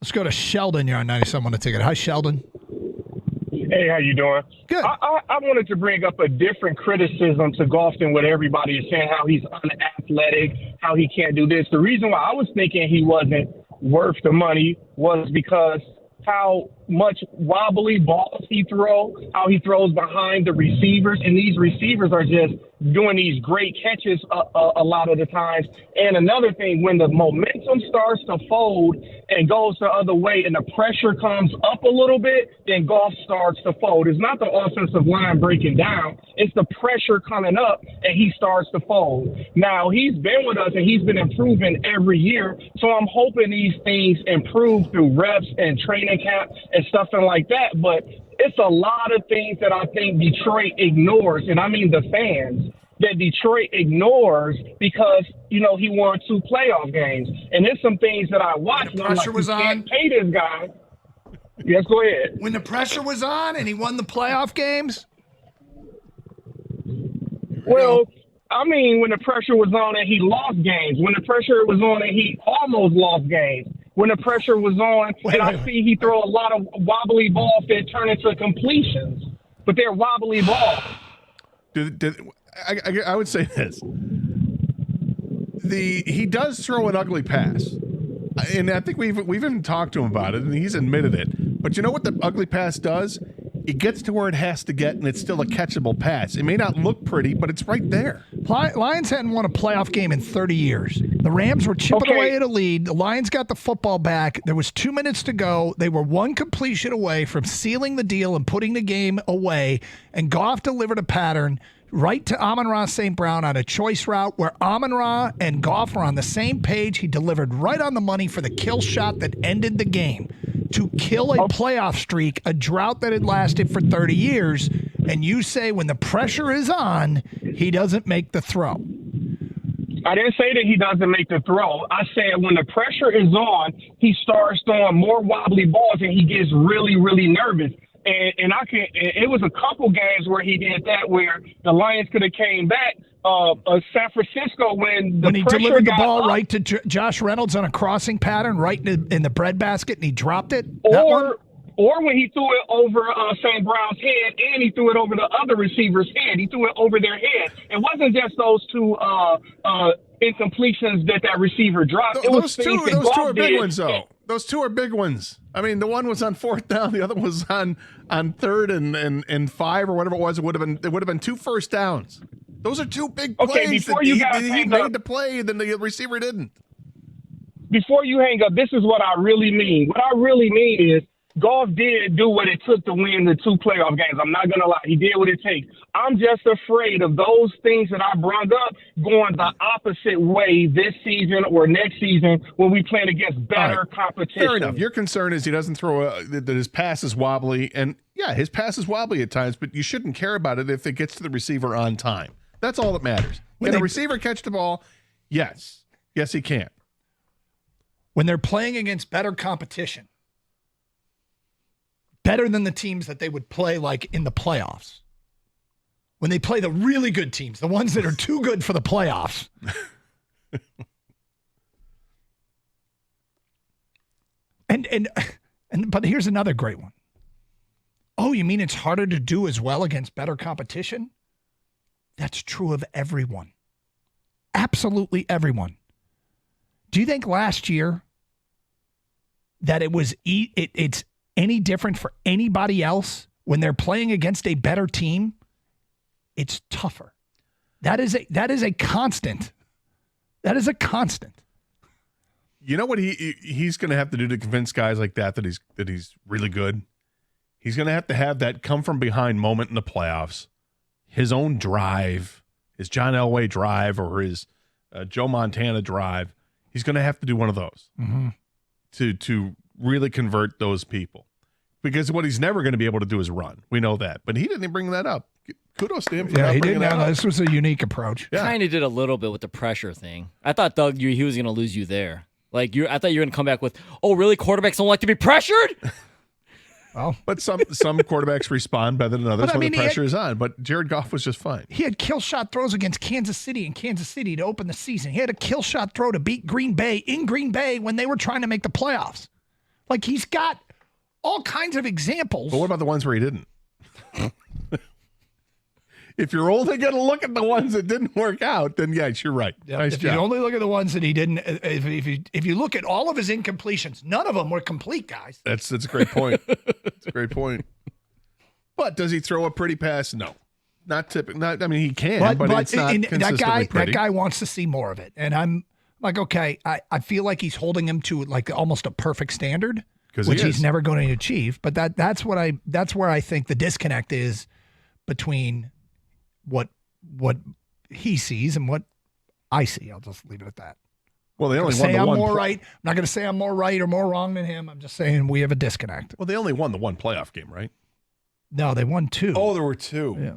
Let's go to Sheldon. You're on 97 on the ticket. Hi, Sheldon. Hey, how you doing? Good. I wanted to bring up a different criticism to Goff than what everybody is saying, how he's unathletic, how he can't do this. The reason why I was thinking he wasn't worth the money was because how much wobbly balls he throws, how he throws behind the receivers, and these receivers are just doing these great catches a lot of the times. And another thing, when the momentum starts to fold and goes the other way and the pressure comes up a little bit, then Goff starts to fold. It's not the offensive line breaking down. It's the pressure coming up and he starts to fold. Now, he's been with us and he's been improving every year. So I'm hoping these things improve through reps and training camp and stuff like that. But it's a lot of things that I think Detroit ignores, and I mean the fans, that Detroit ignores because, you know, he won 2 playoff games. And there's some things that I watched. The pressure was on. Can't pay this guy. Yes, go ahead. When the pressure was on and he won the playoff games? Well, I mean, when the pressure was on and he lost games. When the pressure was on and he almost lost games. When the pressure was on, I see he throw a lot of wobbly balls that turn into completions. But they're wobbly balls. I would say this. He does throw an ugly pass. And I think we've even talked to him about it, and he's admitted it. But you know what the ugly pass does? It gets to where it has to get, and it's still a catchable pass. It may not look pretty, but it's right there. Lions hadn't won a playoff game in 30 years. The Rams were chipping away at a lead. The Lions got the football back. There was 2 minutes to go. They were one completion away from sealing the deal and putting the game away, and Goff delivered a pattern right to Amon-Ra St. Brown on a choice route where Amon-Ra and Goff were on the same page. He delivered right on the money for the kill shot that ended the game to kill a playoff streak, a drought that had lasted for 30 years. And you say when the pressure is on, he doesn't make the throw. I didn't say that he doesn't make the throw. I said when the pressure is on, he starts throwing more wobbly balls and he gets really, really nervous. And it was a couple games where he did that, where the Lions could have came back. San Francisco when he delivered the ball right to Josh Reynolds on a crossing pattern, right in the breadbasket, and he dropped it. Or when he threw it over St. Brown's head, and he threw it over the other receiver's head. He threw it over their head. It wasn't just those 2 incompletions that receiver dropped. Those two are big ones, though. Those 2 are big ones. I mean, the one was on 4th down, the other was on 3rd and 5 or whatever it was. It would have been 2 first downs. Those are 2 big plays that he made the play, then the receiver didn't. Before you hang up, this is what I really mean. What I really mean is Goff did do what it took to win the 2 playoff games. I'm not going to lie. He did what it takes. I'm just afraid of those things that I brought up going the opposite way this season or next season when we playing against better competition. Fair enough. Your concern is he doesn't throw that his pass is wobbly. And, yeah, his pass is wobbly at times, but you shouldn't care about it if it gets to the receiver on time. That's all that matters. Can a receiver catch the ball? Yes. Yes, he can. When they're playing against better competition, better than the teams that they would play like in the playoffs. When they play the really good teams, the ones that are too good for the playoffs. But here's another great one. Oh, you mean it's harder to do as well against better competition? That's true of everyone. Absolutely everyone. Do you think last year that it's any different for anybody else when they're playing against a better team? It's tougher. That is a constant. That is a constant. You know what he's going to have to do to convince guys like that he's really good? He's going to have that come from behind moment in the playoffs. His own drive, his John Elway drive or his Joe Montana drive. He's going to have to do one of those to really convert those people. Because what he's never going to be able to do is run. We know that. But he didn't bring that up. Kudos to him for not bringing that up. This was a unique approach. Yeah. Kind of did a little bit with the pressure thing. I thought, Doug, he was going to lose you there. I thought you were going to come back with, oh, really? Quarterbacks don't like to be pressured? Well, but some quarterbacks respond better than others when the pressure is on. But Jared Goff was just fine. He had kill shot throws against Kansas City to open the season. He had a kill shot throw to beat Green Bay in Green Bay when they were trying to make the playoffs. Like he's got all kinds of examples. But what about the ones where he didn't? If you're only going to look at the ones that didn't work out, then yes, you're right. Yep. Nice if job. you only look at the ones that he didn't, if you look at all of his incompletions, none of them were complete, guys. That's a great point. That's a great point. But does he throw a pretty pass? No, not typical. Not. I mean, he can, but it's not consistently pretty. That guy wants to see more of it, and I'm like, okay, I feel like he's holding him to like almost a perfect standard, which he's never going to achieve. But that's where I think the disconnect is between what he sees and what I see. I'll just leave it at that. Well, they only won the one. Right. I'm not going to say I'm more right or more wrong than him. I'm just saying we have a disconnect. Well, they only won the one playoff game, right? No, they won 2. Oh, there were 2. Yeah.